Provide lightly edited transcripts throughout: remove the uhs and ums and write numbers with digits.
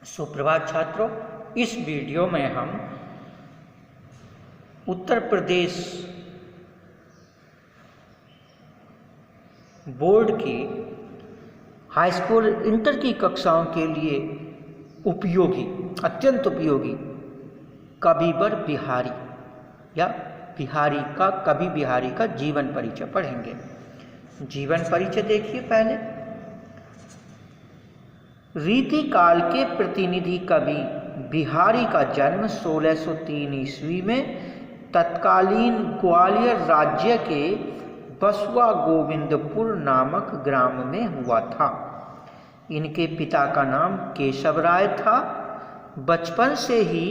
सुप्रभात छात्रों, इस वीडियो में हम उत्तर प्रदेश बोर्ड की हाई स्कूल इंटर की कक्षाओं के लिए उपयोगी, अत्यंत उपयोगी कविवर बिहारी या कवि बिहारी का जीवन परिचय पढ़ेंगे। जीवन परिचय देखिए। पहले रीति काल के प्रतिनिधि कवि बिहारी का जन्म 1603 ईस्वी में तत्कालीन ग्वालियर राज्य के बसवा गोविंदपुर नामक ग्राम में हुआ था। इनके पिता का नाम केशव राय था। बचपन से ही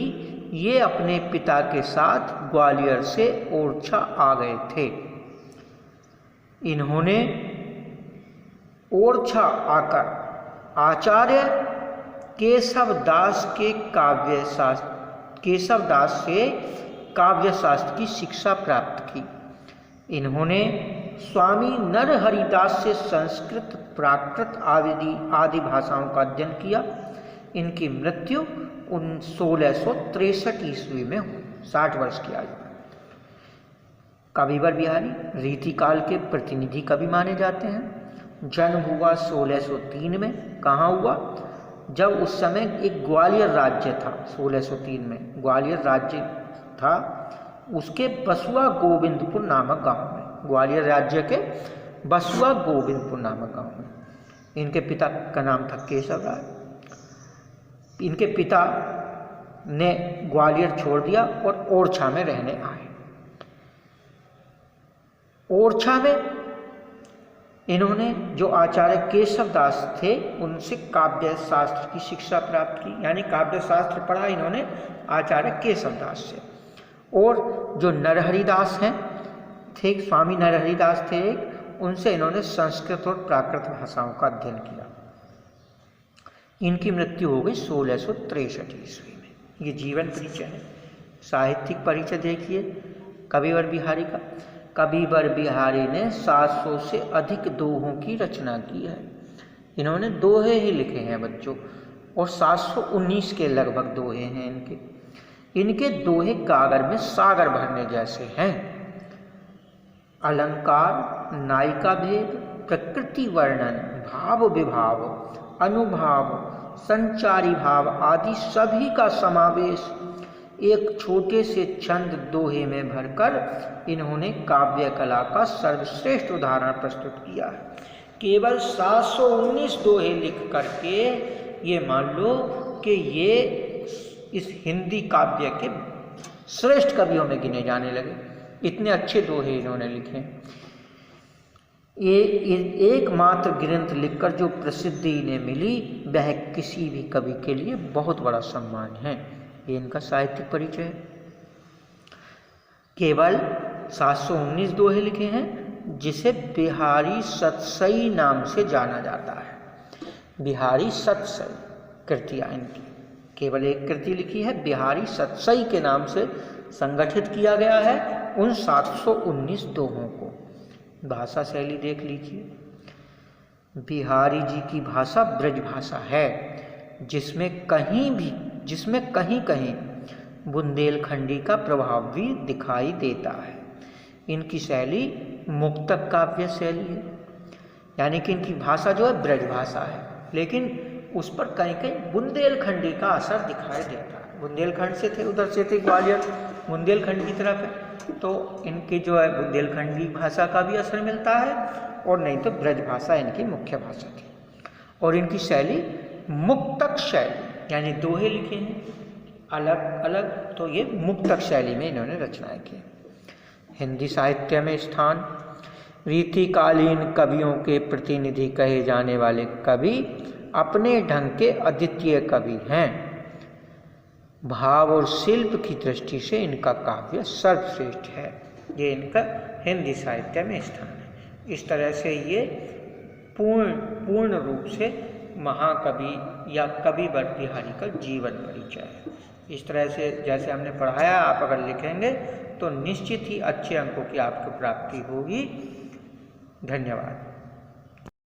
ये अपने पिता के साथ ग्वालियर से ओरछा आ गए थे। इन्होंने ओरछा आकर आचार्य केशव दास से काव्यशास्त्र की शिक्षा प्राप्त की। इन्होंने स्वामी नरहरिदास से संस्कृत, प्राकृत आदि भाषाओं का अध्ययन किया। इनकी मृत्यु 1663 ईस्वी में हुई, 60 वर्ष की आयु में। कविवर बिहारी रीतिकाल के प्रतिनिधि कवि माने जाते हैं। जन्म हुआ 1603 में। कहाँ हुआ? जब उस समय एक ग्वालियर राज्य था। 1603 में ग्वालियर राज्य था, उसके बसवा गोविंदपुर नामक गांव में, ग्वालियर राज्य के बसवा गोविंदपुर नामक गांव में। इनके पिता का नाम था केशव राय। इनके पिता ने ग्वालियर छोड़ दिया और ओरछा में रहने आए। ओरछा में इन्होंने जो आचार्य केशव दास थे उनसे काव्य शास्त्र की शिक्षा प्राप्त की, यानी काव्य शास्त्र पढ़ा इन्होंने आचार्य केशव दास से। और जो नरहरिदास हैं थे, स्वामी नरहरिदास थे, उनसे इन्होंने संस्कृत और प्राकृत भाषाओं का अध्ययन किया। इनकी मृत्यु हो गई 1663 ईस्वी में। ये जीवन परिचय है। साहित्यिक परिचय देखिए कविवर बिहारी का। कविवर बिहारी ने 700 से अधिक दोहों की रचना की है। इन्होंने दोहे ही लिखे हैं बच्चों, और 719 के लगभग दोहे हैं इनके दोहे कागर में सागर भरने जैसे हैं। अलंकार, नायिका भेद, प्रकृति वर्णन, भाव विभाव, अनुभाव, संचारी भाव आदि सभी का समावेश एक छोटे से छंद दोहे में भरकर इन्होंने काव्य कला का सर्वश्रेष्ठ उदाहरण प्रस्तुत किया है। केवल 719 दोहे लिख करके ये मान लो कि ये इस हिंदी काव्य के श्रेष्ठ कवियों में गिने जाने लगे। इतने अच्छे दोहे इन्होंने लिखे। ये एकमात्र ग्रंथ लिखकर जो प्रसिद्धि इन्हें मिली वह किसी भी कवि के लिए बहुत बड़ा सम्मान है। ये इनका साहित्यिक परिचय है। केवल 719 दोहे लिखे हैं, जिसे बिहारी सतसई नाम से जाना जाता है। बिहारी सतसई कृतियाँ इनकी, केवल एक कृति लिखी है, बिहारी सतसई के नाम से संगठित किया गया है उन 719 दोहों को। भाषा शैली देख लीजिए। बिहारी जी की भाषा ब्रज भाषा है, जिसमें कहीं कहीं बुंदेलखंडी का प्रभाव भी दिखाई देता है। इनकी शैली मुक्तक काव्य शैली है, यानी कि इनकी भाषा जो है ब्रज भाषा है, लेकिन उस पर कहीं कहीं बुंदेलखंडी का असर दिखाई देता है। बुंदेलखंड से थे, उधर से थे ग्वालियर, बुंदेलखंड की तरफ है, तो इनकी जो है बुंदेलखंडी भाषा का भी असर मिलता है, और नहीं तो ब्रज भाषा इनकी मुख्य भाषा थी। और इनकी शैली मुक्तक शैली, यानी दोहे लिखे हैं अलग अलग, तो ये मुक्तक शैली में इन्होंने रचनाएं की। हिंदी साहित्य में स्थान। रीतिकालीन कवियों के प्रतिनिधि कहे जाने वाले कवि अपने ढंग के अद्वितीय कवि हैं। भाव और शिल्प की दृष्टि से इनका काव्य सर्वश्रेष्ठ है। ये इनका हिंदी साहित्य में स्थान है। इस तरह से ये पूर्ण रूप से महाकवि या कविवर बिहारी का जीवन परिचय है। इस तरह से जैसे हमने पढ़ाया, आप अगर लिखेंगे तो निश्चित ही अच्छे अंकों की आपको प्राप्ति होगी। धन्यवाद।